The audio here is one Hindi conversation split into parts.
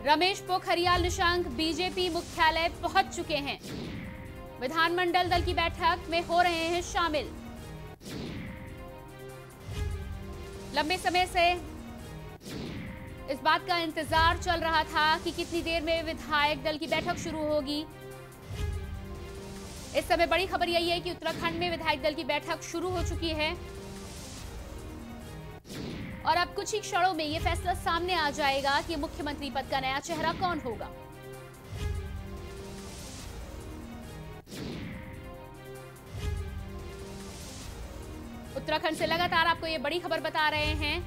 रमेश पोखरियाल निशंक बीजेपी मुख्यालय पहुंच चुके हैं। विधानमंडल दल की बैठक में हो रहे हैं शामिल। लंबे समय से इस बात का इंतजार चल रहा था कि कितनी देर में विधायक दल की बैठक शुरू होगी। इस समय बड़ी खबर यही है कि उत्तराखंड में विधायक दल की बैठक शुरू हो चुकी है और अब कुछ ही क्षणों में यह फैसला सामने आ जाएगा कि मुख्यमंत्री पद का नया चेहरा कौन होगा। उत्तराखंड से लगातार आपको ये बड़ी खबर बता रहे हैं।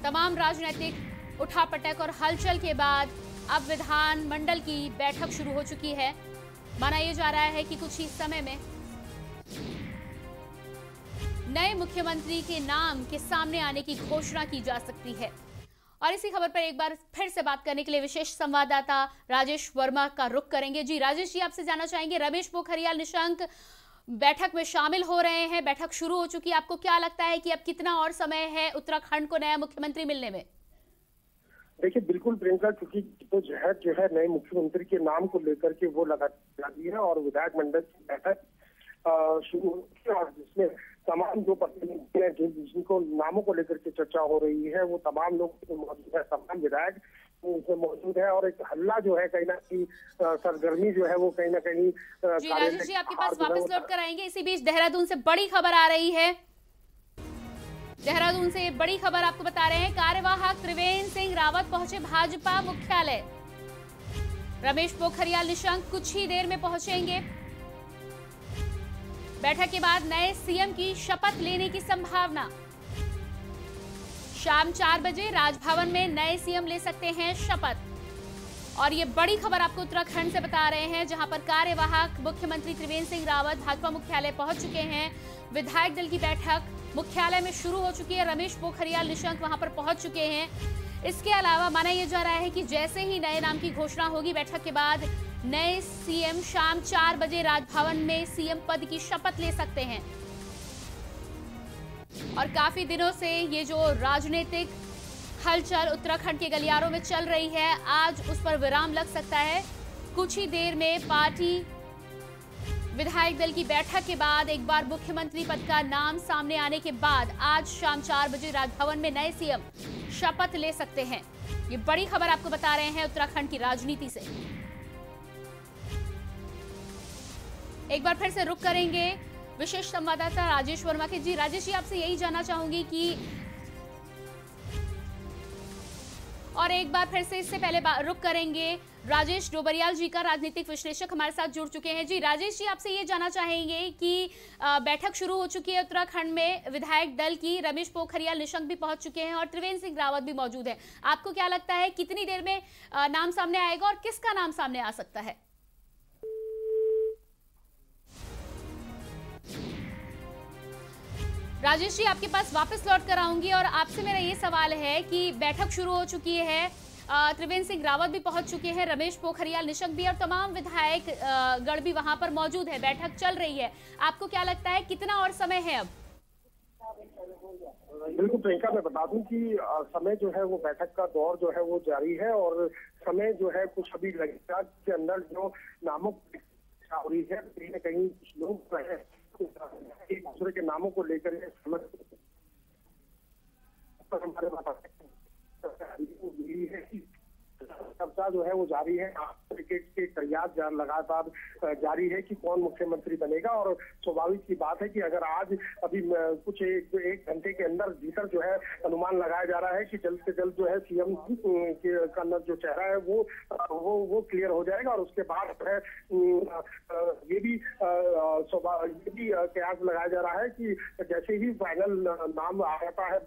तमाम राजनीतिक उठापटक और हलचल के बाद अब विधानमंडल की बैठक शुरू हो चुकी है। माना यह जा रहा है कि कुछ ही समय में नए मुख्यमंत्री के नाम के सामने आने की घोषणा की जा सकती है। और इसी खबर पर एक बार फिर से बात करने के लिए विशेष संवाददाता राजेश वर्मा का रुख करेंगे। जी राजेश जी, आपसे जानना चाहेंगे, रमेश पोखरियाल निशंक बैठक में शामिल हो रहे हैं, बैठक शुरू हो चुकी है। आपको क्या लगता है कि अब कितना और समय है उत्तराखंड को नया मुख्यमंत्री मिलने में? देखिए बिल्कुल प्रियंका, क्योंकि जो है नए मुख्यमंत्री के नाम को लेकर के वो लगा दी है और विधायक मंडल की बैठक शुरू हुई और जिसमें तमाम जो प्रतिनिधि हैं जिनको नामों को लेकर के चर्चा हो रही है वो तमाम लोग मौजूद है, तमाम विधायक मौजूद है और एक हल्ला जो है कहीं ना कहीं सरगर्मी जो है वो कहीं ना कहीं। जी राजेश जी, आपके पास वापस लौट कर आएंगे। इसी बीच देहरादून से बड़ी खबर आ रही है। देहरादून से बड़ी खबर आपको बता रहे हैं, कार्यवाहक त्रिवेंद्र सिंह रावत पहुंचे भाजपा मुख्यालय। रमेश पोखरियाल निशंक कुछ ही देर में पहुंचेंगे। बैठक के बाद नए सीएम की शपथ लेने की संभावना। शाम 4 बजे राजभवन में नए सीएम ले सकते हैं शपथ। और ये बड़ी खबर आपको उत्तराखंड से बता रहे हैं, जहां पर कार्यवाहक मुख्यमंत्री त्रिवेंद्र सिंह रावत भाजपा मुख्यालय पहुंच चुके हैं। विधायक दल की बैठक मुख्यालय में शुरू हो चुकी है। रमेश पोखरियाल निशंक वहां पर पहुंच चुके हैं। इसके अलावा माना यह जा रहा है कि जैसे ही नए नाम की घोषणा होगी, बैठक के बाद नए सीएम शाम 4 बजे राजभवन में सीएम पद की शपथ ले सकते हैं। और काफी दिनों से ये जो राजनीतिक हलचल उत्तराखंड के गलियारों में चल रही है, आज उस पर विराम लग सकता है। कुछ ही देर में पार्टी विधायक दल की बैठक के बाद एक बार मुख्यमंत्री पद का नाम सामने आने के बाद आज शाम 4 बजे राजभवन में नए सीएम शपथ ले सकते हैं। ये बड़ी खबर आपको बता रहे हैं उत्तराखंड की राजनीति से। एक बार फिर से रुक करेंगे विशेष संवाददाता राजेश वर्मा के। जी राजेश जी, आपसे यही जानना चाहूंगी कि और एक बार फिर से इससे पहले रुक करेंगे राजेश डोबरियाल जी का, राजनीतिक विश्लेषक हमारे साथ जुड़ चुके हैं। जी राजेश जी, आपसे ये जानना चाहेंगे कि बैठक शुरू हो चुकी है उत्तराखंड में विधायक दल की। रमेश पोखरियाल निशंक भी पहुंच चुके हैं और त्रिवेंद्र सिंह रावत भी मौजूद है। आपको क्या लगता है कितनी देर में नाम सामने आएगा और किसका नाम सामने आ सकता है? राजेश जी, आपके पास वापस लौट कर आऊंगी और आपसे मेरा ये सवाल है कि बैठक शुरू हो चुकी है, त्रिवेंद्र सिंह रावत भी पहुंच चुके हैं, रमेश पोखरियाल निशंक भी और तमाम विधायक गण भी वहां पर मौजूद है, बैठक चल रही है। आपको क्या लगता है कितना और समय है अब? बिल्कुल प्रियंका, मैं बता दूं कि समय जो है वो बैठक का दौर जो है वो जारी है और समय जो है कुछ अभी लगेगा के अंदर जो नामों हो रही है, कहीं ना कहीं कुछ लोग एक दूसरे के नामों को लेकर हमारे चर्चा जो है वो जारी है। क्रिकेट के तैयार लगातार जारी है कि कौन मुख्यमंत्री बनेगा और स्वाभाविक सी बात है कि अगर आज अभी कुछ एक घंटे के अंदर भीतर जो है अनुमान लगाया जा रहा है कि जल्द से जल्द जो है सीएम का जो चेहरा है वो क्लियर हो जाएगा और उसके बाद जो है ये भी कयास लगाया जा रहा है कि जैसे ही फाइनल नाम आ जाता है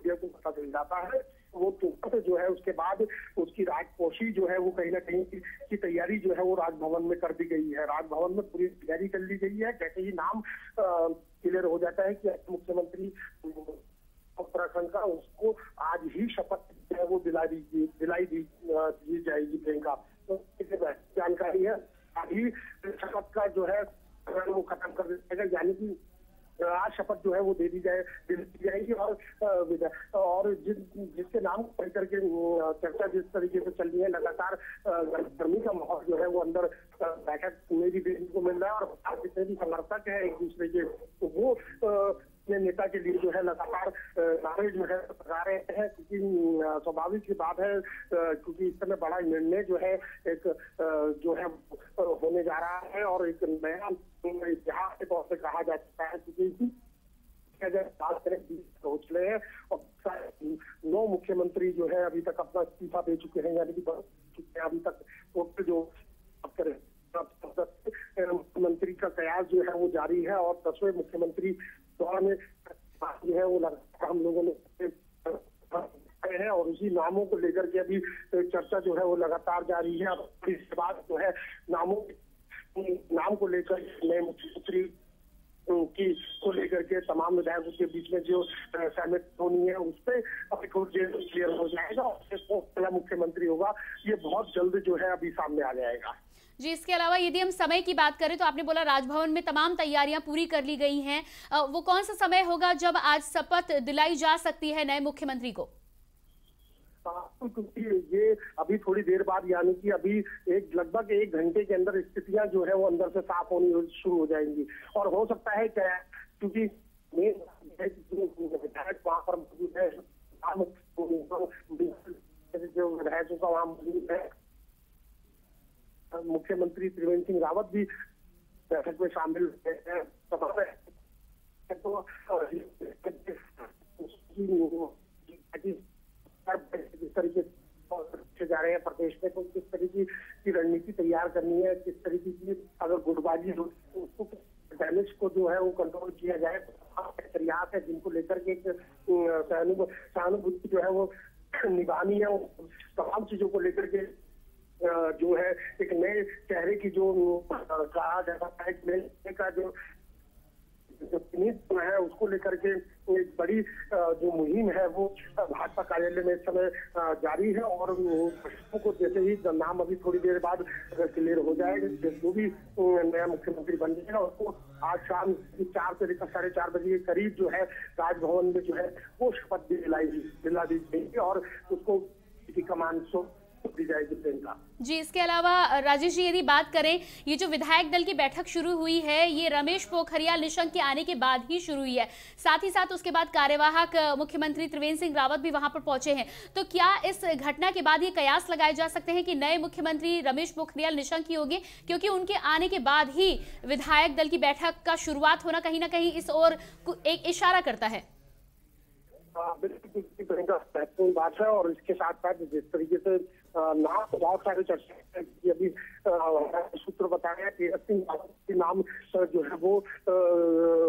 को पता चल जाता है वो तुरंत जो है उसके बाद उसकी राजकोषी जो है वो कहीं ना कहीं की तैयारी जो है वो राजभवन में कर दी गई है। राजभवन में पूरी तैयारी कर ली गई है। जैसे ही नाम क्लियर हो जाता है कि मुख्यमंत्री उत्तराखंड का, उसको आज ही शपथ जो है वो दिलाई दी जाएगी। प्रियंका, तो जानकारी है आज ही शपथ का जो है वो खत्म कर दिया जाएगा, यानी कि आज शपथ जो है वो दे दी जाएगी और जिसके नाम को लेकर के चर्चा जिस तरीके से चल रही है, लगातार गर्मी का माहौल जो है वो अंदर बैठक में भी देखने को मिल रहा है। और जितने भी समर्थक है एक दूसरे के, तो वो नेता के लिए जो है लगातार नारे जो है लगा रहे हैं, क्योंकि स्वाभाविक सी बात है, क्योंकि इस समय बड़ा निर्णय जो है एक जो है होने जा रहा है और एक नया इतिहास के तौर पे कहा जा सकता है, क्योंकि बात करें पहुंच रहे हैं और 9 मुख्यमंत्री जो है अभी तक अपना इस्तीफा दे चुके हैं, यानी कि अभी तक टोटल जो बात करें मुख्यमंत्री का कयास जो है वो जारी है और 10वें मुख्यमंत्री दौर में जो है वो लगातार हम लोगों ने है और उसी नामों को लेकर के अभी चर्चा जो है वो लगातार जारी है। अब इसके बाद जो है नाम को लेकर नए मुख्यमंत्री की को लेकर के तमाम विधायकों के बीच में जो सहमति होनी है उस पर अभी थोड़ी देर क्लियर हो जाएगा और पहला मुख्यमंत्री होगा ये बहुत जल्द जो है अभी सामने आ जाएगा। जी, इसके अलावा यदि हम समय की बात करें तो आपने बोला राजभवन में तमाम तैयारियां पूरी कर ली गई हैं, वो कौन सा समय होगा जब आज शपथ दिलाई जा सकती है नए मुख्यमंत्री को? क्योंकि ये अभी थोड़ी देर बाद, यानी कि अभी लगभग 1 घंटे के अंदर स्थितियां जो है वो अंदर से साफ होनी शुरू हो जाएंगी और हो सकता है क्या, क्योंकि विधायक वहां पर मौजूद है, जो विधायकों का वहां मौजूद है, मुख्यमंत्री त्रिवेंद्र सिंह रावत भी बैठक में शामिल है, किस तरीके से जा रहे हैं प्रदेश में, तो किस तरीके की रणनीति तैयार करनी है, किस तरीके की अगर गुटबाजी हो उसको डैमेज को जो है वो कंट्रोल किया जाए, प्रयास है जिनको लेकर के सहानुभूति जो है वो निभानी है, तमाम चीजों को लेकर के जो है एक नए चेहरे की जो कहा जाता है नए का जो है उसको लेकर के एक बड़ी जो मुहिम है वो भाजपा कार्यालय में इस समय जारी है और को जैसे ही नाम अभी थोड़ी देर बाद क्लियर हो जाएगा, जो भी नया मुख्यमंत्री बन जाएगा उसको आज शाम 4 से लेकर 4:30 बजे के करीब जो है राजभवन में जो है वो शपथ दिला दी जाएगी और उसको कमान दी जाएगी प्रियंका जी। इसके अलावा राजेश जी यदि बात करें, ये जो विधायक दल की बैठक शुरू हुई है ये रमेश पोखरियाल निशंक के आने के बाद ही शुरू हुई है, साथ ही साथ उसके बाद कार्यवाहक मुख्यमंत्री त्रिवेंद्र सिंह रावत भी वहां पर पहुंचे हैं, तो क्या इस घटना के बाद ये कयास लगाए जा सकते हैं कि नए मुख्यमंत्री रमेश पोखरियाल निशंक ही होंगे, क्योंकि उनके आने के बाद ही विधायक दल की बैठक का शुरुआत होना कहीं ना कहीं इस ओर एक इशारा करता है? बिल्कुल महत्वपूर्ण बात है और इसके साथ साथ जिस तरीके से नाम तो बहुत सारे चर्चा अभी सूत्र बताया कि सिंह रावत के नाम जो है वो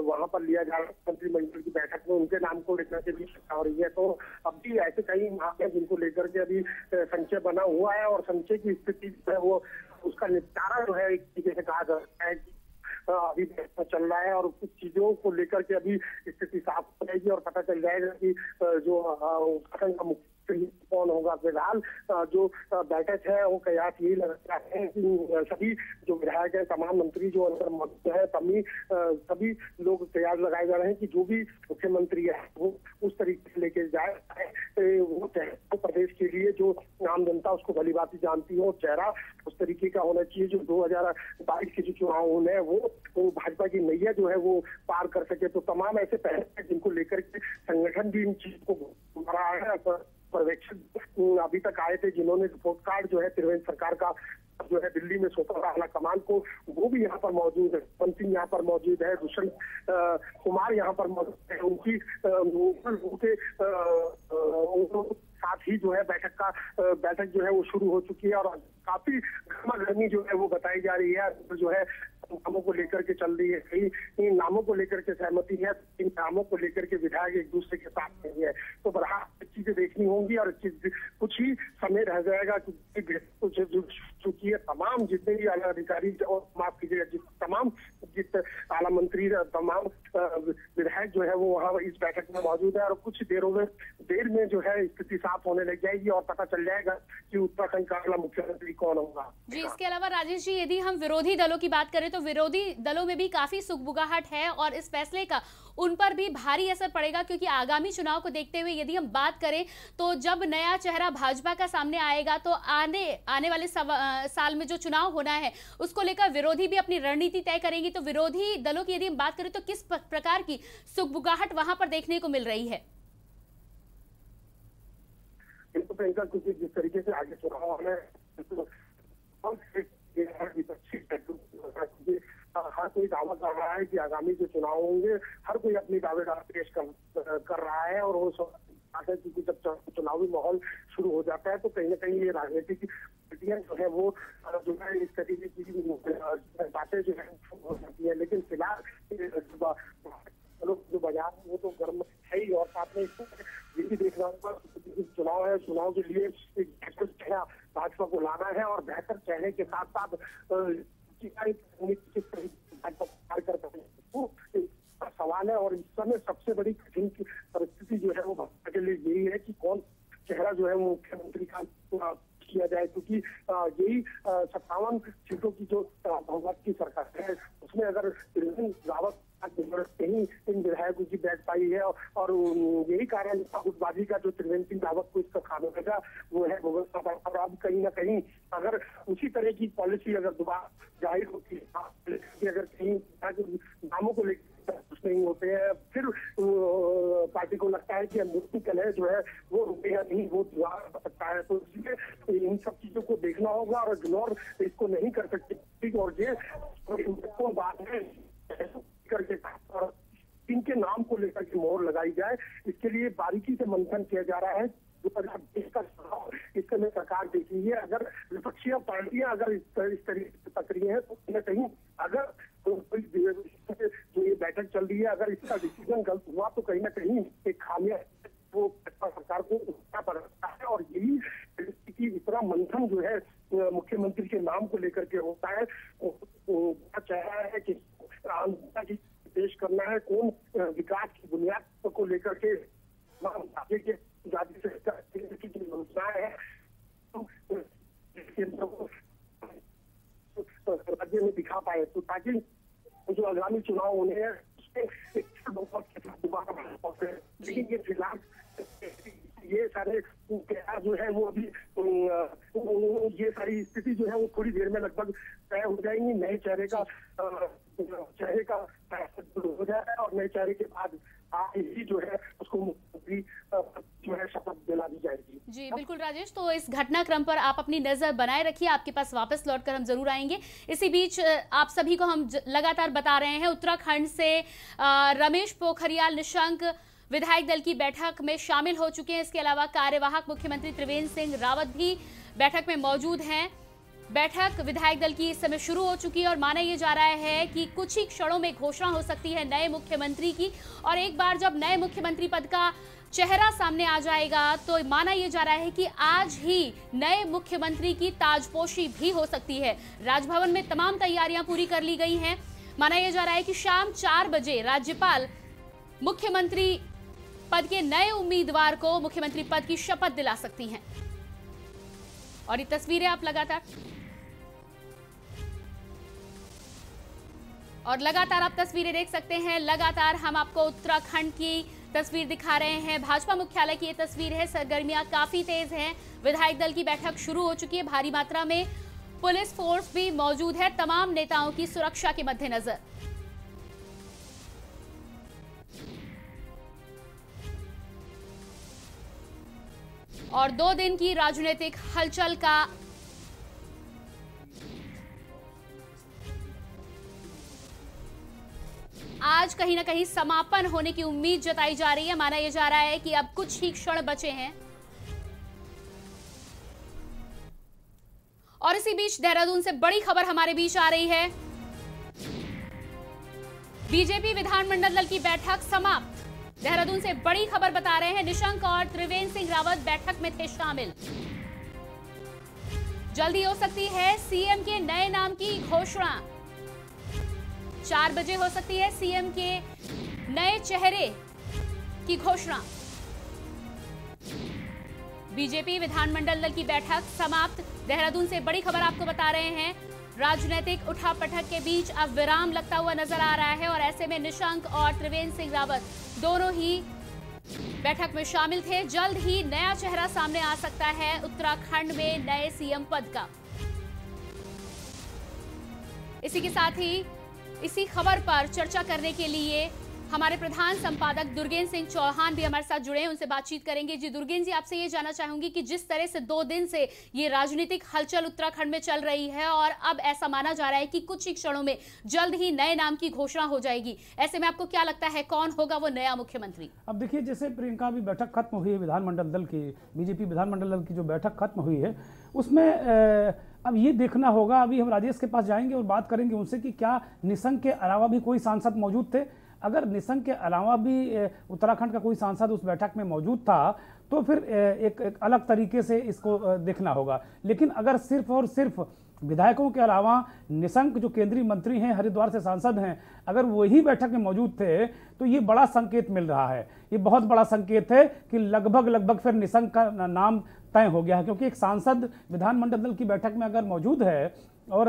वहां पर लिया जा रहा है मंत्रिमंडल की बैठक में, उनके नाम को लेकर के भी चर्चा हो रही है। तो अब भी ऐसे कई मामले जिनको लेकर के अभी संशय बना हुआ है और संशय की स्थिति जो है वो उसका निपटारा जो है एक तरीके से कहा जाता है अभी चल रहा है और कुछ चीजों को लेकर के अभी स्थिति साफ हो जाएगी और पता चल जाएगा कि जो गठन का मुख्य कौन होगा। फिलहाल जो बैठक है वो कयास यही लगता है कि सभी जो विधायक है, तमाम मंत्री जो अंदर मौजूद है, सभी लोग कयास लगाए जा रहे हैं कि जो भी मुख्यमंत्री है वो उस तरीके से लेके जाए वो प्रदेश के लिए जो आम जनता उसको भली भांति जानती हो, चेहरा उस तरीके का होना चाहिए जो 2022 के जो चुनाव होने हैं वो भाजपा की नैया जो है वो पार कर सके। तो तमाम ऐसे पहले जिनको लेकर के संगठन भी इन चीज को रहा है, पर्यवेक्षक अभी तक आए थे जिन्होंने रिपोर्ट कार्ड जो है त्रिवेंद्र सरकार का जो है दिल्ली में सौंपा रहा कमान को, वो भी यहाँ पर मौजूद है, पंत सिंह यहाँ पर मौजूद है, दुष्यंत कुमार यहाँ पर मौजूद है, उनकी उनके साथ ही जो है बैठक जो है वो शुरू हो चुकी है और काफी गर्मा गर्मी जो है वो बताई जा रही है, जो है नामों को लेकर के चल रही है, कई नामों को लेकर के सहमति है, इन नामों को लेकर के विधायक एक दूसरे के साथ नहीं है, तो बराबर चीजें देखनी होंगी और कुछ ही समय रह जाएगा चूंकि है तमाम जितने भी आला अधिकारी और माफ कीजिएगा तमाम आला मंत्री तमाम विधायक जो है वो वहाँ इस बैठक में मौजूद है और कुछ देर में जो है स्थिति साफ होने लग जाएगी और पता चल जाएगा कि उत्तराखंड का अगला मुख्यमंत्री कौन होगा। जी, इसके अलावा राजेश जी यदि हम विरोधी दलों की बात करें तो विरोधी दलों में भी काफी सुगबुगाहट है और इस फैसले का उन पर भी भारी असर पड़ेगा, क्योंकि आगामी चुनाव को देखते हुए यदि हम बात करें तो जब नया चेहरा भाजपा का सामने आएगा तो आने वाले साल में जो चुनाव होना है उसको लेकर विरोधी भी अपनी रणनीति तय करेंगी। तो विरोधी दलों की यदि हम बात करें तो किस प्रकार की सुगबुगाहट वहां पर देखने को मिल रही है? प्रियंका, क्योंकि जिस तरीके से आगे चुनाव होना है हर कोई दावा कर रहा है कि आगामी जो चुनाव होंगे हर कोई अपनी दावेदार पेश कर रहा है, और वो क्योंकि जब चुनावी माहौल शुरू हो जाता है तो कहीं ना कहीं ये राजनीतिक पार्टियां जो है वो जो है इस तरीके की बातें जो है हो जाती है। लेकिन फिलहाल जो बाजार है वो तो गर्म है ही, और साथ में ये भी देखना होगा चुनाव है, चुनाव के लिए एक बेहतर चेहरा भाजपा को लाना है, और बेहतर चेहरे के साथ साथ सवाल है। और इस समय सबसे बड़ी कठिन परिस्थिति जो है वो भाजपा के लिए यही है कि कौन चेहरा जो है वो मुख्यमंत्री का किया जाए, क्योंकि यही 57 सीटों की जो बहुमत की सरकार है उसमें अगर त्रिवेंद्र रावत कहीं इन विधायकों की बैठ पाई है, और यही कारण गुटबाजी का जो त्रिवेंद्र सिंह रावत को इसका खामियाजा वो है भुगतना पड़ा। और अब कहीं ना कहीं अगर उसी तरह की पॉलिसी अगर दोबारा जाहिर होती है, अगर कहीं नामों को लेकर नहीं होते हैं, फिर पार्टी को लगता है कि अंदरूनी कलह जो है वो रुकेगा नहीं, वो दीवार हो सकता है। तो इसलिए इन सब चीजों को देखना होगा और इग्नोर इसको नहीं कर सकते, और ये बात है करके और इनके नाम को लेकर के मोहर लगाई जाए, इसके लिए बारीकी से मंथन किया जा रहा है। 2023 का चुनाव इस समय सरकार देख रही है। अगर विपक्षी पार्टियां अगर इस तरीके से सक्रिय है तो कहीं न कहीं अगर जो ये बैठक चल रही है अगर इसका डिसीजन गलत हुआ तो कहीं ना कहीं एक खामिया वो सरकार को उठना पड़ सकता है। और यही इतना मंथन जो है मुख्यमंत्री के नाम को लेकर के होता है, चाह रहा है कि पेश करना है, कौन विकास की बुनियाद को लेकर के योजनाएं है राज्य में दिखा पाए, तो ताकि जो आगामी चुनाव होने हैं लेकिन ये फिलहाल ये सारे जो है वो अभी ये सारी स्थिति जो है वो थोड़ी देर में लगभग तय हो जाएंगी। नए चेहरे का हो जाएगा और नए चेहरे के बाद ही जो है उसको मुख्यमंत्री जो है शपथ दिला दी जाएगी। जी बिल्कुल राजेश, तो इस घटनाक्रम पर आप अपनी नजर बनाए रखिए, आपके पास वापस लौटकर हम जरूर आएंगे। इसी बीच आप सभी को हम लगातार बता रहे हैं उत्तराखंड से रमेश पोखरियाल निशंक विधायक दल की बैठक में शामिल हो चुके हैं। इसके अलावा कार्यवाहक मुख्यमंत्री त्रिवेंद्र सिंह रावत भी बैठक में मौजूद हैं। बैठक विधायक दल की इस समय शुरू हो चुकी है और माना यह जा रहा है कि कुछ ही क्षणों में घोषणा हो सकती है नए मुख्यमंत्री की। और एक बार जब नए मुख्यमंत्री पद का चेहरा सामने आ जाएगा तो माना यह जा रहा है कि आज ही नए मुख्यमंत्री की ताजपोशी भी हो सकती है। राजभवन में तमाम तैयारियां पूरी कर ली गई हैं। माना यह जा रहा है कि शाम 4 बजे राज्यपाल मुख्यमंत्री पद के नए उम्मीदवार को मुख्यमंत्री पद की शपथ दिला सकती हैं। और ये तस्वीरें आप लगातार आप तस्वीरें देख सकते हैं। लगातार हम आपको उत्तराखंड की तस्वीर दिखा रहे हैं। भाजपा मुख्यालय की ये तस्वीर है। सरगर्मियां काफी तेज हैं। विधायक दल की बैठक शुरू हो चुकी है। भारी मात्रा में पुलिस फोर्स भी मौजूद है तमाम नेताओं की सुरक्षा के मद्देनजर। और 2 दिन की राजनीतिक हलचल का आज कहीं ना कहीं समापन होने की उम्मीद जताई जा रही है। माना यह जा रहा है कि अब कुछ ही क्षण बचे हैं। और इसी बीच देहरादून से बड़ी खबर हमारे बीच आ रही है। बीजेपी विधानमंडल दल की बैठक समाप्त। देहरादून से बड़ी खबर बता रहे हैं, निशंक और त्रिवेंद्र सिंह रावत बैठक में थे शामिल। जल्दी हो सकती है सीएम के नए नाम की घोषणा। 4 बजे हो सकती है सीएम के नए चेहरे की घोषणा। बीजेपी विधानमंडल दल की बैठक समाप्त। देहरादून से बड़ी खबर आपको बता रहे हैं। राजनीतिक उठापटक के बीच अब विराम लगता हुआ नजर आ रहा है और ऐसे में निशंक और त्रिवेंद्र सिंह रावत दोनों ही बैठक में शामिल थे। जल्द ही नया चेहरा सामने आ सकता है उत्तराखंड में नए सीएम पद का। इसी के साथ ही इसी खबर पर चर्चा करने के लिए हमारे प्रधान संपादक दुर्गेंद्र सिंह चौहान भी हमारे साथ जुड़े हैं, उनसे बातचीत करेंगे। जी दुर्गेंद्र जी, आपसे ये जानना चाहूंगी कि जिस तरह से 2 दिन से ये राजनीतिक हलचल उत्तराखंड में चल रही है और अब ऐसा माना जा रहा है कि कुछ ही क्षणों में जल्द ही नए नाम की घोषणा हो जाएगी, ऐसे में आपको क्या लगता है कौन होगा वो नया मुख्यमंत्री? अब देखिए, जैसे प्रियंका अभी बैठक खत्म हुई है विधानमंडल दल की, बीजेपी विधानमंडल दल की जो बैठक खत्म हुई है उसमें अब ये देखना होगा, अभी हम राजेश के पास जाएंगे और बात करेंगे उनसे कि क्या निशंक के अलावा भी कोई सांसद मौजूद थे। अगर निशंक के अलावा भी उत्तराखंड का कोई सांसद उस बैठक में मौजूद था तो फिर एक अलग तरीके से इसको देखना होगा। लेकिन अगर सिर्फ और सिर्फ विधायकों के अलावा निशंक जो केंद्रीय मंत्री हैं, हरिद्वार से सांसद हैं, अगर वही बैठक में मौजूद थे तो ये बड़ा संकेत मिल रहा है। ये बहुत बड़ा संकेत है कि लगभग फिर निशंक का नाम तय हो गया है, क्योंकि एक सांसद विधानमंडल दल की बैठक में अगर मौजूद है और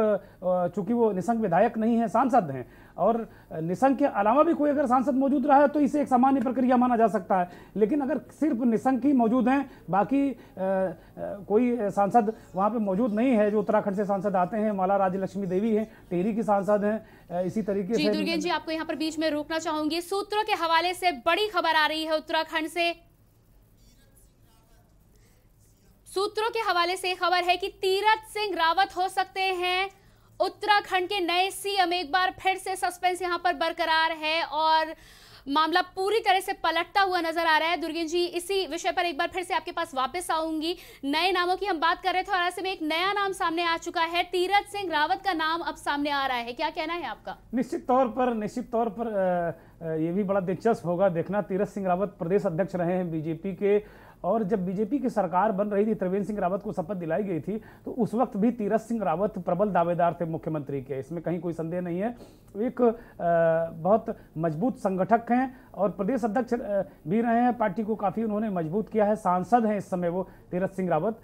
चूंकि वो निशंक विधायक नहीं है, सांसद हैं, और निशंक के अलावा भी कोई अगर सांसद मौजूद रहा है तो इसे एक सामान्य प्रक्रिया माना जा सकता है। लेकिन अगर सिर्फ निशंक ही मौजूद हैं, बाकी कोई सांसद वहाँ पे मौजूद नहीं है, जो उत्तराखंड से सांसद आते हैं, माला राज्यलक्ष्मी देवी हैं, टिहरी की सांसद हैं, इसी तरीके से। दुर्गेंद्र जी, आपको यहाँ पर बीच में रोकना चाहूंगी। सूत्रों के हवाले से बड़ी खबर आ रही है उत्तराखंड से। सूत्रों के हवाले से खबर है कि तीरथ सिंह रावत हो सकते हैं उत्तराखंड के नए सीएम। एक बार फिर से सस्पेंस यहां पर बरकरार है और मामला पूरी तरह से पलटता हुआ नजर आ रहा है। दुर्गेंद्र जी, इसी विषय पर एक बार फिर से आपके पास वापस आऊंगी। नए नामों की हम बात कर रहे थे और ऐसे में एक नया नाम सामने आ चुका है, तीरथ सिंह रावत का नाम अब सामने आ रहा है। क्या कहना है आपका? निश्चित तौर पर ये भी बड़ा दिलचस्प होगा देखना। तीरथ सिंह रावत प्रदेश अध्यक्ष रहे हैं बीजेपी के, और जब बीजेपी की सरकार बन रही थी, त्रिवेंद्र सिंह रावत को शपथ दिलाई गई थी, तो उस वक्त भी तीरथ सिंह रावत प्रबल दावेदार थे मुख्यमंत्री के, इसमें कहीं कोई संदेह नहीं है। एक बहुत मजबूत संगठक हैं और प्रदेश अध्यक्ष भी रहे हैं, पार्टी को काफ़ी उन्होंने मजबूत किया है, सांसद हैं इस समय वो तीरथ सिंह रावत।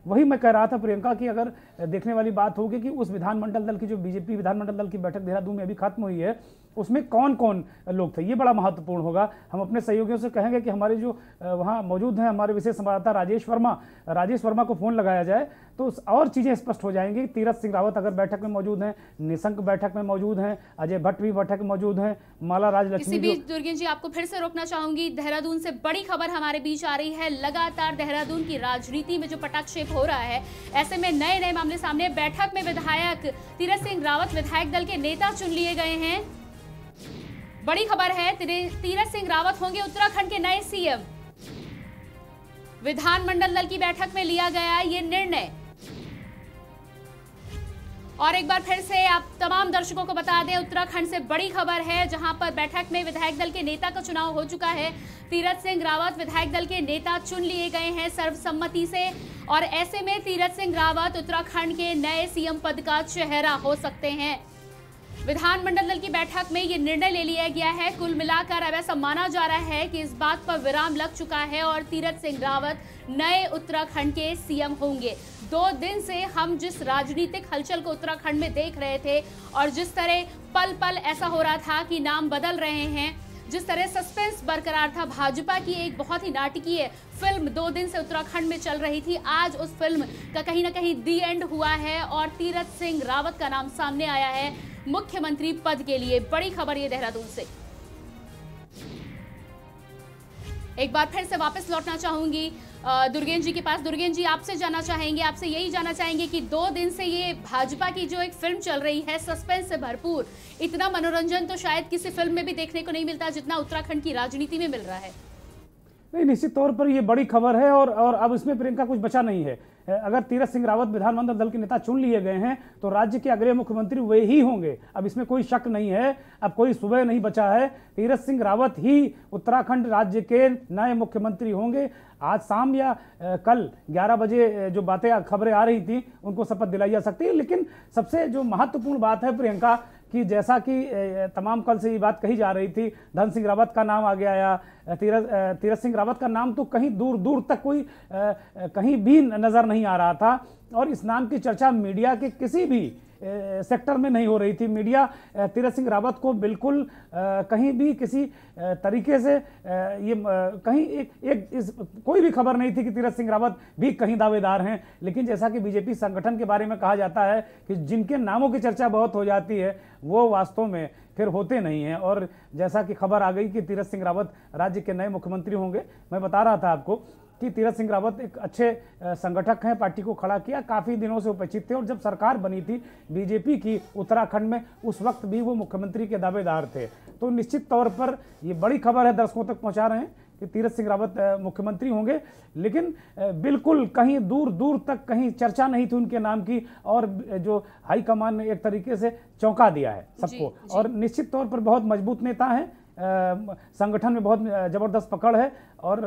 वही मैं कह रहा था प्रियंका की अगर देखने वाली बात होगी कि उस विधानमंडल दल की जो बीजेपी विधानमंडल दल की बैठक देहरादून में अभी खत्म हुई है, उसमें कौन कौन लोग थे, ये बड़ा महत्वपूर्ण होगा। हम अपने सहयोगियों से कहेंगे कि हमारे जो वहाँ मौजूद हैं, हमारे विशेष संवाददाता राजेश वर्मा को फोन लगाया जाए तो और चीज़ें स्पष्ट हो जाएंगी। तीरथ सिंह रावत अगर बैठक में मौजूद हैं, निशंक बैठक में मौजूद हैं, अजय भट्ट भी बैठक में मौजूद हैं, माला राज्यलक्ष्मी। इसी बीच दुर्गेंद्र जी, आपको फिर से रोकना चाहूंगी। देहरादून से बड़ी खबर हमारे बीच आ रही है। लगातार देहरादून की राजनीति में जो पटाक्षेप हो रहा है, ऐसे में नए मामले सामने। बैठक में विधायक तीरथ सिंह रावत विधायक दल के नेता चुन लिए गए हैं। बड़ी खबर है, तीरथ सिंह रावत होंगे उत्तराखंड के नए सीएम। विधानमंडल दल की बैठक में लिया गया ये निर्णय। और एक बार फिर से आप तमाम दर्शकों को बता दें, उत्तराखंड से बड़ी खबर है, जहां पर बैठक में विधायक दल के नेता का चुनाव हो चुका है। तीरथ सिंह रावत विधायक दल के नेता चुन लिए गए हैं सर्वसम्मति से, और ऐसे में तीरथ सिंह रावत उत्तराखंड के नए सीएम पद का चेहरा हो सकते हैं। विधानमंडल दल की बैठक में ये निर्णय ले लिया गया है। कुल मिलाकर अब ऐसा माना जा रहा है कि इस बात पर विराम लग चुका है और तीरथ सिंह रावत नए उत्तराखंड के सीएम होंगे। 2 दिन से हम जिस राजनीतिक हलचल को उत्तराखंड में देख रहे थे और जिस तरह पल पल ऐसा हो रहा था कि नाम बदल रहे हैं, जिस तरह सस्पेंस बरकरार था, भाजपा की एक बहुत ही नाटकीय फिल्म 2 दिन से उत्तराखंड में चल रही थी, आज उस फिल्म का कहीं ना कहीं दी एंड हुआ है और तीरथ सिंह रावत का नाम सामने आया है मुख्यमंत्री पद के लिए। बड़ी खबर ये देहरादून से। एक बार फिर से वापस लौटना चाहूंगी दुर्गेंद्र जी के पास। दुर्गेंद्र जी, आपसे जानना चाहेंगे, आपसे यही जानना चाहेंगे कि 2 दिन से ये भाजपा की जो एक फिल्म चल रही है सस्पेंस से भरपूर, इतना मनोरंजन तो शायद किसी फिल्म में भी देखने को नहीं मिलता जितना उत्तराखंड की राजनीति में मिल रहा है। नहीं, निश्चित तौर पर ये बड़ी खबर है और अब इसमें प्रियंका कुछ बचा नहीं है। अगर तीरथ सिंह रावत विधानमंडल दल के नेता चुन लिए गए हैं तो राज्य के अगले मुख्यमंत्री वे ही होंगे, अब इसमें कोई शक नहीं है। अब कोई सुबह नहीं बचा है, तीरथ सिंह रावत ही उत्तराखंड राज्य के नए मुख्यमंत्री होंगे। आज शाम या कल 11 बजे जो बातें खबरें आ रही थी उनको शपथ दिलाई जा सकती है। लेकिन सबसे जो महत्वपूर्ण बात है प्रियंका कि जैसा कि तमाम कल से ये बात कही जा रही थी, धन सिंह रावत का नाम आ गया या तीरथ सिंह रावत का नाम तो कहीं दूर दूर तक कोई कहीं भी नजर नहीं आ रहा था, और इस नाम की चर्चा मीडिया के किसी भी सेक्टर में नहीं हो रही थी। मीडिया तीरथ सिंह रावत को बिल्कुल कहीं भी किसी तरीके से कोई भी खबर नहीं थी कि तीरथ सिंह रावत भी कहीं दावेदार हैं। लेकिन जैसा कि बीजेपी संगठन के बारे में कहा जाता है कि जिनके नामों की चर्चा बहुत हो जाती है वो वास्तव में फिर होते नहीं हैं। और जैसा कि खबर आ गई कि तीरथ सिंह रावत राज्य के नए मुख्यमंत्री होंगे, मैं बता रहा था आपको कि तीरथ सिंह रावत एक अच्छे संगठक हैं, पार्टी को खड़ा किया, काफ़ी दिनों से उपेक्षित थे और जब सरकार बनी थी बीजेपी की उत्तराखंड में उस वक्त भी वो मुख्यमंत्री के दावेदार थे। तो निश्चित तौर पर ये बड़ी खबर है, दर्शकों तक पहुंचा रहे हैं कि तीरथ सिंह रावत मुख्यमंत्री होंगे। लेकिन बिल्कुल कहीं दूर दूर तक कहीं चर्चा नहीं थी उनके नाम की, और जो हाईकमान ने एक तरीके से चौंका दिया है सबको। और निश्चित तौर पर बहुत मजबूत नेता हैं, संगठन में बहुत जबरदस्त पकड़ है, और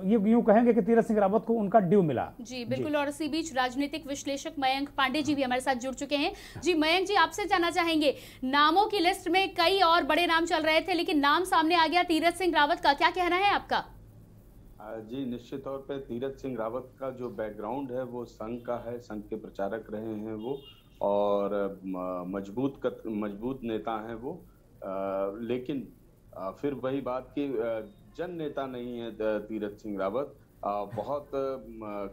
ये यूं कहेंगे कि तीरथ सिंह रावत को उनका ड्यू मिला। जी बिल्कुल। और इसी बीच राजनीतिक विश्लेषक मयंक पांडे जी भी हमारे साथ जुड़ चुके हैं। जी मयंक जी, आपसे जानना चाहेंगे, नामों की लिस्ट में कई और बड़े नाम चल रहे थे लेकिन नाम सामने आ गया तीरथ सिंह रावत का, क्या कहना है आपका? जी निश्चित तौर पे तीरथ सिंह रावत का जो बैकग्राउंड है वो संघ का है, संघ के प्रचारक रहे हैं वो, और मजबूत नेता हैं वो। लेकिन फिर वही बात कि जन नेता नहीं है तीरथ सिंह रावत। बहुत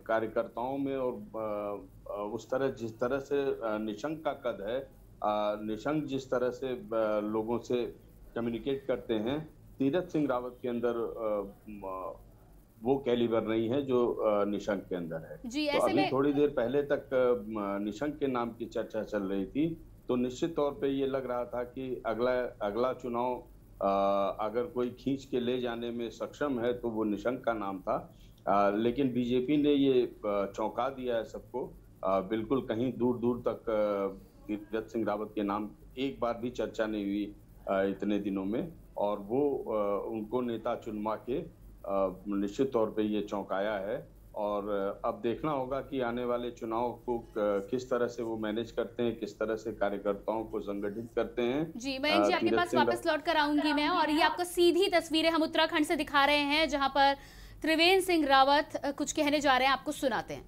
कार्यकर्ताओं में और उस तरह जिस तरह से निशंक का कद है, निशंक जिस तरह से लोगों से कम्युनिकेट करते हैं, तीरथ सिंह रावत के अंदर वो कैलिबर नहीं है जो निशंक के अंदर है। जी, तो अभी थोड़ी देर पहले तक निशंक के नाम की चर्चा चल रही थी, तो निश्चित तौर पे ये लग रहा था कि अगला चुनाव अगर कोई खींच के ले जाने में सक्षम है तो वो निशंक का नाम था। लेकिन बीजेपी ने ये चौंका दिया है सबको। बिल्कुल कहीं दूर दूर तक तीरथ सिंह रावत के नाम एक बार भी चर्चा नहीं हुई इतने दिनों में, और वो उनको नेता चुनवा के निश्चित तौर पे ये चौंकाया है। और अब देखना होगा कि आने वाले चुनाव को किस तरह से वो मैनेज करते हैं, किस तरह से कार्यकर्ताओं को संगठित करते हैं। जी मयंक जी, आपके पास वापस लौट कर आऊंगी मैं, और ये आपको सीधी तस्वीरें हम उत्तराखंड से दिखा रहे हैं जहां पर त्रिवेंद्र सिंह रावत कुछ कहने जा रहे हैं, आपको सुनाते हैं।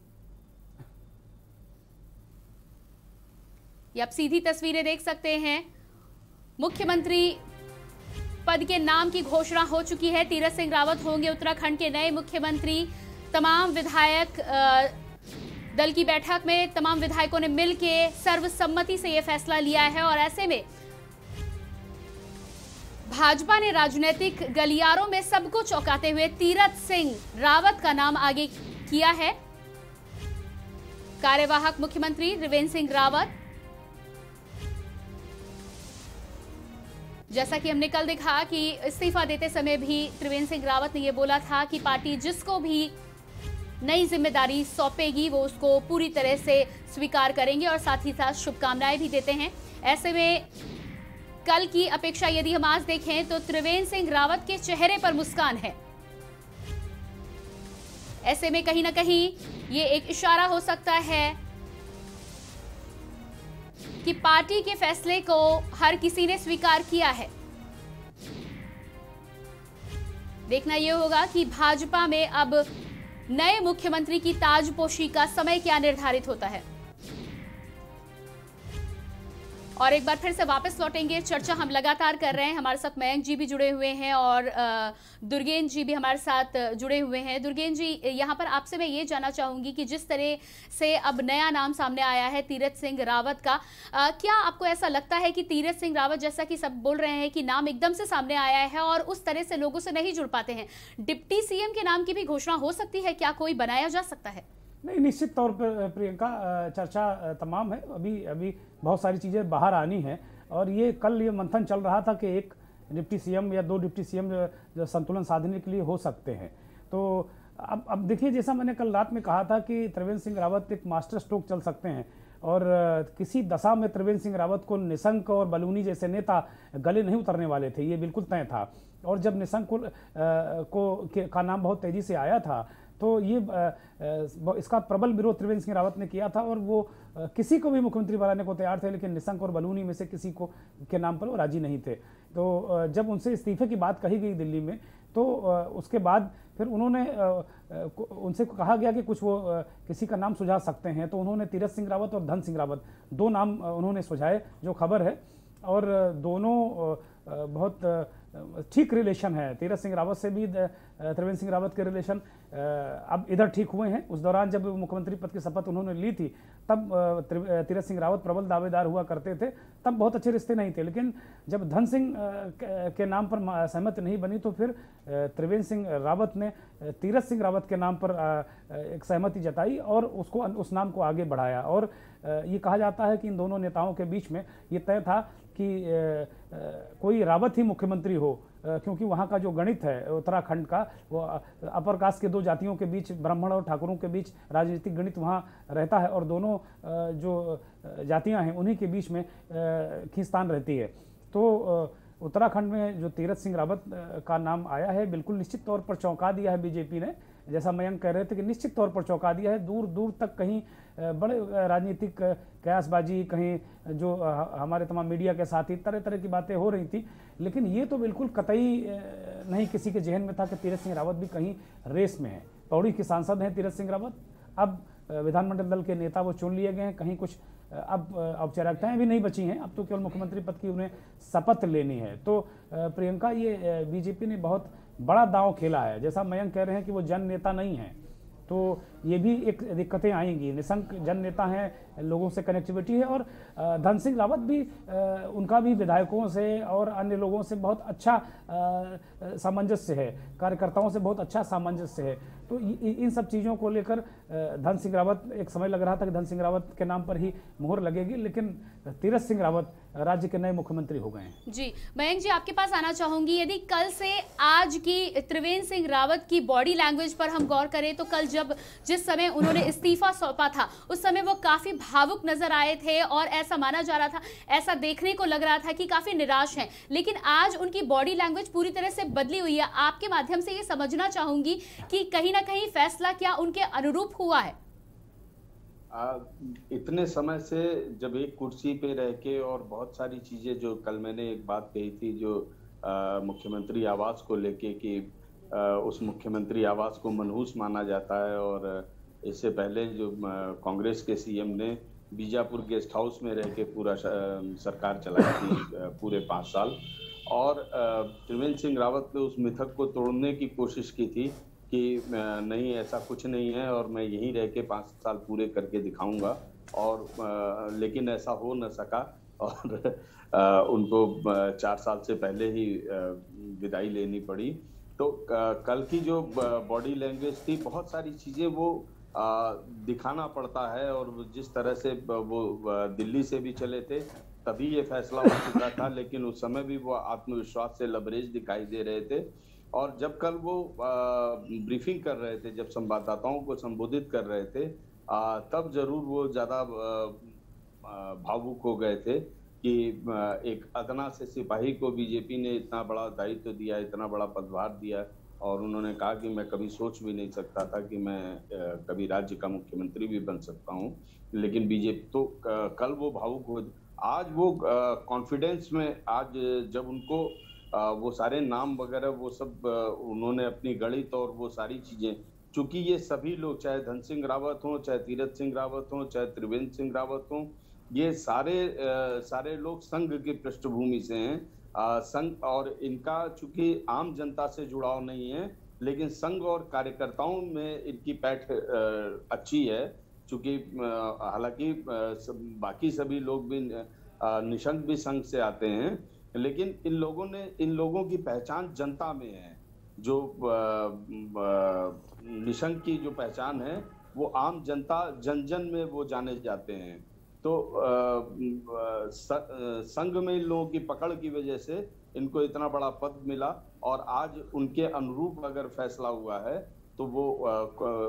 ये आप सीधी तस्वीरें देख सकते हैं। मुख्यमंत्री पद के नाम की घोषणा हो चुकी है, तीरथ सिंह रावत होंगे उत्तराखंड के नए मुख्यमंत्री। तमाम विधायक दल की बैठक में तमाम विधायकों ने मिलके सर्वसम्मति से यह फैसला लिया है, और ऐसे में भाजपा ने राजनीतिक गलियारों में सबको चौंकाते हुए तीरथ सिंह रावत का नाम आगे किया है। कार्यवाहक मुख्यमंत्री त्रिवेंद्र सिंह रावत, जैसा कि हमने कल देखा कि इस्तीफा देते समय भी त्रिवेंद्र सिंह रावत ने यह बोला था कि पार्टी जिसको भी नई जिम्मेदारी सौंपेगी वो उसको पूरी तरह से स्वीकार करेंगे, और साथ ही साथ शुभकामनाएं भी देते हैं। ऐसे में कल की अपेक्षा यदि हम आज देखें तो त्रिवेंद्र सिंह रावत के चेहरे पर मुस्कान है। ऐसे में कहीं ना कहीं ये एक इशारा हो सकता है कि पार्टी के फैसले को हर किसी ने स्वीकार किया है। देखना यह होगा कि भाजपा में अब नए मुख्यमंत्री की ताजपोशी का समय क्या निर्धारित होता है। और एक बार फिर से वापस लौटेंगे, चर्चा हम लगातार कर रहे हैं। हमारे साथ मयंक जी भी जुड़े हुए हैं और दुर्गेन जी भी हमारे साथ जुड़े हुए हैं। दुर्गेन जी, यहाँ पर आपसे मैं ये जानना चाहूंगी कि जिस तरह से अब नया नाम सामने आया है तीरथ सिंह रावत का, क्या आपको ऐसा लगता है कि तीरथ सिंह रावत, जैसा कि सब बोल रहे हैं कि नाम एकदम से सामने आया है और उस तरह से लोगों से नहीं जुड़ पाते हैं, डिप्टी सीएम के नाम की भी घोषणा हो सकती है? क्या कोई बनाया जा सकता है? नहीं, निश्चित तौर पर प्रियंका, चर्चा तमाम है, अभी बहुत सारी चीज़ें बाहर आनी हैं। और ये कल ये मंथन चल रहा था कि एक डिप्टी सीएम या दो डिप्टी सीएम जो संतुलन साधने के लिए हो सकते हैं। तो अब देखिए, जैसा मैंने कल रात में कहा था कि त्रिवेंद्र सिंह रावत एक मास्टर स्ट्रोक चल सकते हैं, और किसी दशा में त्रिवेंद्र सिंह रावत को निशंक और बलूनी जैसे नेता गले नहीं उतरने वाले थे, ये बिल्कुल तय था। और जब निशंक का नाम बहुत तेज़ी से आया था तो ये इसका प्रबल विरोध त्रिवेंद्र सिंह रावत ने किया था, और वो किसी को भी मुख्यमंत्री बनाने को तैयार थे, लेकिन निशंक और बलूनी में से किसी को के नाम पर वो राजी नहीं थे। तो जब उनसे इस्तीफे की बात कही गई दिल्ली में, तो उसके बाद फिर उन्होंने उनसे कहा गया कि कुछ वो किसी का नाम सुझा सकते हैं, तो उन्होंने तीरथ सिंह रावत और धन सिंह रावत दो नाम उन्होंने सुझाए, जो खबर है। और दोनों बहुत ठीक रिलेशन है। तीरथ सिंह रावत से भी त्रिवेंद्र सिंह रावत के रिलेशन अब इधर ठीक हुए हैं। उस दौरान जब मुख्यमंत्री पद की शपथ उन्होंने ली थी, तब तीरथ सिंह रावत प्रबल दावेदार हुआ करते थे, तब बहुत अच्छे रिश्ते नहीं थे। लेकिन जब धन सिंह के नाम पर सहमति नहीं बनी, तो फिर त्रिवेंद्र सिंह रावत ने तीरथ सिंह रावत के नाम पर एक सहमति जताई और उस नाम को आगे बढ़ाया। और ये कहा जाता है कि इन दोनों नेताओं के बीच में ये तय था कि कोई रावत ही मुख्यमंत्री हो, क्योंकि वहाँ का जो गणित है उत्तराखंड का, वो अपर कास्ट के दो जातियों के बीच, ब्राह्मण और ठाकुरों के बीच राजनीतिक गणित वहाँ रहता है, और दोनों जो जातियाँ हैं उन्हीं के बीच में खींचतान रहती है। तो उत्तराखंड में जो तीरथ सिंह रावत का नाम आया है, बिल्कुल निश्चित तौर पर चौंका दिया है बीजेपी ने। जैसा मयंक कह रहे थे कि निश्चित तौर पर चौंका दिया है। दूर दूर तक कहीं बड़े राजनीतिक कयासबाजी, कहीं जो हमारे तमाम मीडिया के साथ ही तरह तरह की बातें हो रही थी, लेकिन ये तो बिल्कुल कतई नहीं किसी के जहन में था कि तीरथ सिंह रावत भी कहीं रेस में है। पौड़ी के सांसद हैं तीरथ सिंह रावत, अब विधानमंडल दल के नेता वो चुन लिए गए हैं। कहीं कुछ अब औपचारिकताएं भी नहीं बची हैं, अब तो केवल मुख्यमंत्री पद की उन्हें शपथ लेनी है। तो प्रियंका, ये बीजेपी ने बहुत बड़ा दांव खेला है। जैसा मयंक कह रहे हैं कि वो जन नेता नहीं है, तो ये भी एक दिक्कतें आएंगी। निशंक जन नेता हैं, लोगों से कनेक्टिविटी है, और धन सिंह रावत भी उनका भी विधायकों से और अन्य लोगों से बहुत अच्छा सामंजस्य है, कार्यकर्ताओं से बहुत अच्छा सामंजस्य है। तो इन सब चीज़ों को लेकर धन सिंह रावत, एक समय लग रहा था कि धन सिंह रावत के नाम पर ही मुहर लगेगी, लेकिन तीरथ सिंह रावत राज्य के नए मुख्यमंत्री हो गए हैं। जी मयंक जी, आपके पास आना चाहूंगी। यदि कल से आज की त्रिवेंद्र सिंह रावत की बॉडी लैंग्वेज पर हम गौर करें, तो कल जिस समय उन्होंने इस्तीफा सौंपा था, उस समय वो काफी भावुक नजर आए थे, और ऐसा माना जा रहा था, ऐसा देखने को लग रहा था कि काफी निराश हैं। लेकिन आज उनकी बॉडी लैंग्वेज पूरी तरह से बदली हुई है। आपके माध्यम से ये समझना चाहूंगी कि कहीं ना कहीं फैसला क्या उनके अनुरूप हुआ है? इतने समय से जब एक कुर्सी पे रह के, और बहुत सारी चीजें, जो कल मैंने एक बात कही थी जो मुख्यमंत्री आवास को लेके, कि उस मुख्यमंत्री आवास को मनहूस माना जाता है, और इससे पहले जो कांग्रेस के सीएम ने बीजापुर गेस्ट हाउस में रह के पूरा सरकार चलाई थी पूरे 5 साल, और त्रिवेंद्र सिंह रावत ने उस मिथक को तोड़ने की कोशिश की थी कि नहीं, ऐसा कुछ नहीं है और मैं यहीं रह के 5 साल पूरे करके दिखाऊंगा, और लेकिन ऐसा हो न सका, और उनको 4 साल से पहले ही विदाई लेनी पड़ी। तो कल की जो बॉडी लैंग्वेज थी, बहुत सारी चीज़ें वो दिखाना पड़ता है, और जिस तरह से वो दिल्ली से भी चले थे तभी ये फैसला हो चुका था, लेकिन उस समय भी वो आत्मविश्वास से लबरेज दिखाई दे रहे थे। और जब कल वो ब्रीफिंग कर रहे थे, जब संवाददाताओं को संबोधित कर रहे थे, तब जरूर वो ज़्यादा भावुक हो गए थे कि एक अदना से सिपाही को बीजेपी ने इतना बड़ा दायित्व दिया, इतना बड़ा पदभार दिया, और उन्होंने कहा कि मैं कभी सोच भी नहीं सकता था कि मैं कभी राज्य का मुख्यमंत्री भी बन सकता हूं। लेकिन बीजेपी तो कल वो भावुक हो, आज वो कॉन्फिडेंस में, आज जब उनको वो सारे नाम वगैरह वो सब उन्होंने अपनी गणित और वो सारी चीजें, चूंकि ये सभी लोग, चाहे धन सिंह रावत हो, चाहे तीरथ सिंह रावत हो, चाहे त्रिवेंद्र सिंह रावत हो, ये सारे लोग संघ की पृष्ठभूमि से हैं। संघ, और इनका चूंकि आम जनता से जुड़ाव नहीं है, लेकिन संघ और कार्यकर्ताओं में इनकी पैठ अच्छी है। चूंकि हालांकि बाकी सभी लोग भी, निशंक भी संघ से आते हैं, लेकिन इन लोगों की पहचान जनता में है। जो निशंक की जो पहचान है वो आम जनता, जन जन में वो जाने जाते हैं। तो संघ में इन लोगों की पकड़ की वजह से इनको इतना बड़ा पद मिला, और आज उनके अनुरूप अगर फैसला हुआ है तो वो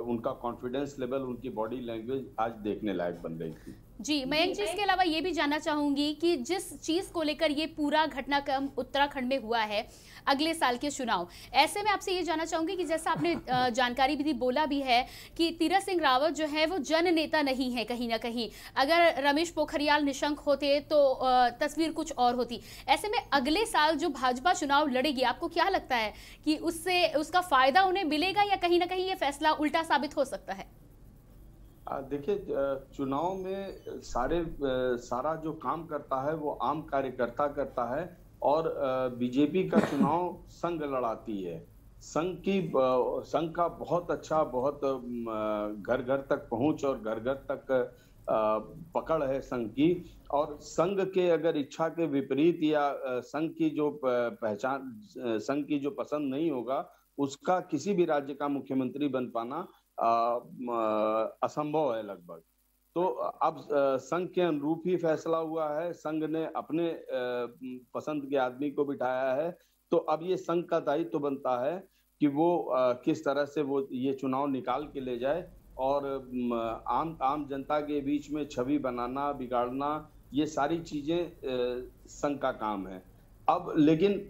उनका कॉन्फिडेंस लेवल, उनकी बॉडी लैंग्वेज आज देखने लायक बन रही थी। जी मयंक जी, इसके अलावा ये भी जानना चाहूंगी कि जिस चीज को लेकर ये पूरा घटनाक्रम उत्तराखंड में हुआ है, अगले साल के चुनाव, ऐसे में आपसे ये जानना चाहूंगी कि जैसा आपने जानकारी भी दी, बोला भी है कि तीरथ सिंह रावत जो है वो जन नेता नहीं है कहीं ना कहीं। अगर रमेश पोखरियाल निशंक होते तो तस्वीर कुछ और होती। ऐसे में अगले साल जो भाजपा चुनाव लड़ेगी, आपको क्या लगता है कि उससे उसका फायदा उन्हें मिलेगा या कहीं ना कहीं ये फैसला उल्टा साबित हो सकता है? देखिए, चुनाव में सारा जो काम करता है वो आम कार्यकर्ता करता है और बीजेपी का चुनाव संघ लड़ाती है। संघ का बहुत अच्छा, बहुत घर घर तक पहुंच और घर घर तक पकड़ है संघ की। और संघ के अगर इच्छा के विपरीत या संघ की जो पहचान, संघ की जो पसंद नहीं होगा, उसका किसी भी राज्य का मुख्यमंत्री बन पाना असंभव है लगभग। तो अब संघ के अनुरूप ही फैसला हुआ है, संघ ने अपने पसंद के आदमी को बिठाया है। तो अब ये संघ का दायित्व बनता है कि वो किस तरह से वो ये चुनाव निकाल के ले जाए और आम जनता के बीच में छवि बनाना, बिगाड़ना, ये सारी चीजें संघ का काम है। अब लेकिन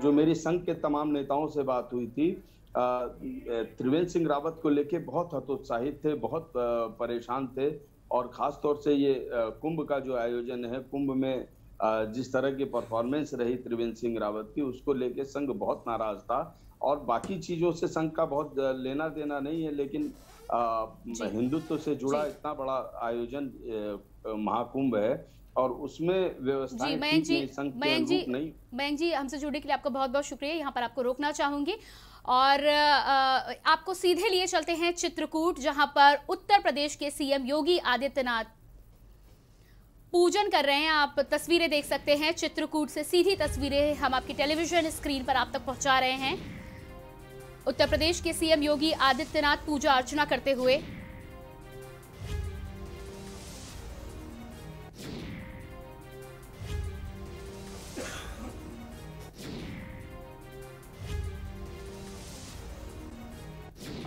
जो मेरी संघ के तमाम नेताओं से बात हुई थी, त्रिवेंद्र सिंह रावत को लेके बहुत हतोत्साहित थे, बहुत परेशान थे। और खास तौर से ये कुंभ का जो आयोजन है, कुंभ में जिस तरह की परफॉर्मेंस रही त्रिवेंद्र सिंह रावत की, उसको लेके संघ बहुत नाराज था। और बाकी चीजों से संघ का बहुत लेना देना नहीं है, लेकिन हिंदुत्व से जुड़ा इतना बड़ा आयोजन महाकुंभ है और उसमें व्यवस्थाएं ठीक नहीं, संघ के अनुरूप नहीं। मयंक जी, हमसे जुड़ने के लिए आपका बहुत बहुत शुक्रिया। यहाँ पर आपको रोकना चाहूंगी और आपको सीधे लिए चलते हैं चित्रकूट, जहां पर उत्तर प्रदेश के सीएम योगी आदित्यनाथ पूजन कर रहे हैं। आप तस्वीरें देख सकते हैं, चित्रकूट से सीधी तस्वीरें हम आपकी टेलीविजन स्क्रीन पर आप तक पहुंचा रहे हैं। उत्तर प्रदेश के सीएम योगी आदित्यनाथ पूजा अर्चना करते हुए।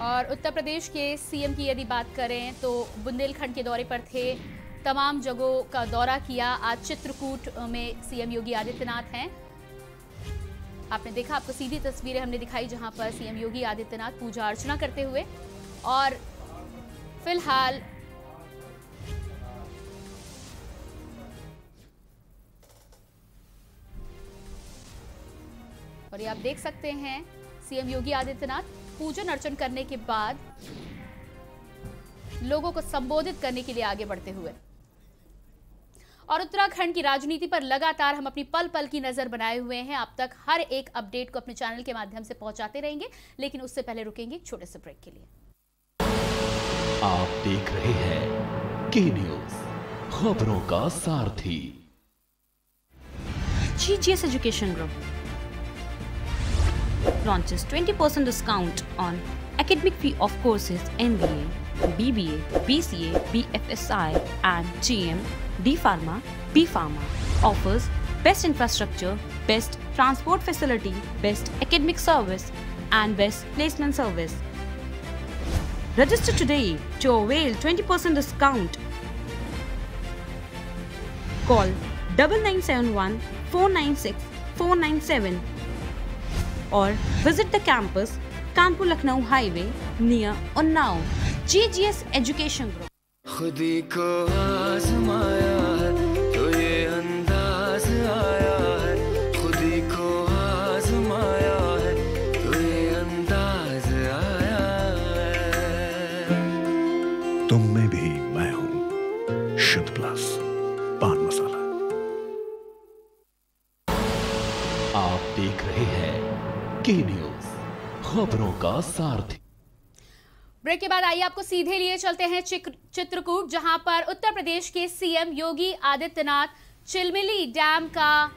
और उत्तर प्रदेश के सीएम की यदि बात करें तो बुंदेलखंड के दौरे पर थे, तमाम जगहों का दौरा किया। आज चित्रकूट में सीएम योगी आदित्यनाथ हैं। आपने देखा, आपको सीधी तस्वीरें हमने दिखाई जहां पर सीएम योगी आदित्यनाथ पूजा अर्चना करते हुए। और फिलहाल और ये आप देख सकते हैं सीएम योगी आदित्यनाथ पूजन अर्चन करने के बाद लोगों को संबोधित करने के लिए आगे बढ़ते हुए। और उत्तराखंड की राजनीति पर लगातार हम अपनी पल पल की नजर बनाए हुए हैं। आप तक हर एक अपडेट को अपने चैनल के माध्यम से पहुंचाते रहेंगे, लेकिन उससे पहले रुकेंगे एक छोटे से ब्रेक के लिए। आप देख रहे हैं के न्यूज, खबरों का सारथी। GGS Education Group launches 20% discount on academic fee of courses MBA, BBA, BCA, BFSI and GM, D Pharma, B Pharma. Offers best infrastructure, best transport facility, best academic service and best placement service. Register today to avail 20% discount. Call 9971 496 497 or visit the campus Kanpur Lucknow highway near Unnao. GGS Education Group। खुदी को आजमाया है तो ये अंदाज आया है, खुदी को आजमाया है तो ये अंदाज आया है। तुम में भी मैं हूं, शुद्ध प्लस पान मसाला। आप देख रहे हैं के न्यूज, खबरों का सारथी। ब्रेक के बाद आइए आपको सीधे लिए चलते हैं चित्रकूट, जहां पर उत्तर प्रदेश के सीएम योगी आदित्यनाथ चिलमिली डैम का